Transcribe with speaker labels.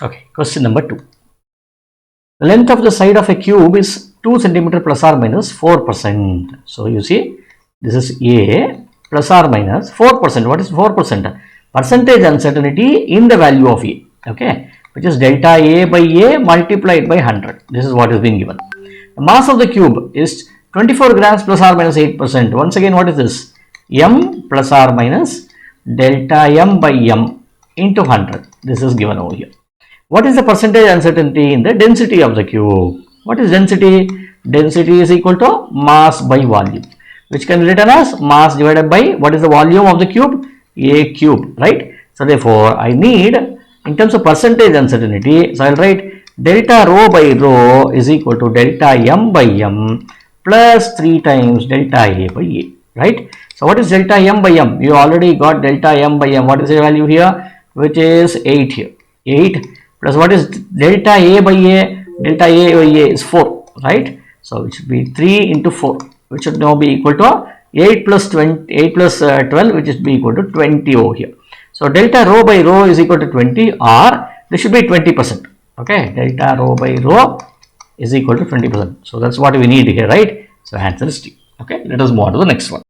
Speaker 1: Okay, question number 2. The length of the side of a cube is 2 centimeter plus or minus 4%. So you see, this is A plus or minus 4%. What is 4%? Percentage uncertainty in the value of A. Okay, which is delta A by A multiplied by 100. This is what is being given. The mass of the cube is 24 grams plus or minus 8%. Once again, what is this? M plus or minus delta M by M into 100. This is given over here. What is the percentage uncertainty in the density of the cube? What is density? Density is equal to mass by volume, which can be written as mass divided by what is the volume of the cube? A cube, right? So therefore, I need, in terms of percentage uncertainty, so I will write delta rho by rho is equal to delta M by M plus 3 times delta A by A, right? So what is delta M by M? You already got delta M by M. What is the value here? Which is 8 here. 8 plus what is delta A by A? Delta A by A is 4, right? So it should be 3 into 4, which should now be equal to 8 plus 20, 8 plus 12, which is be equal to 20 over here. So delta rho by rho is equal to 20, or this should be 20%. Okay, delta rho by rho is equal to 20%. So that's what we need here, right? So answer is D. Okay, let us move on to the next one.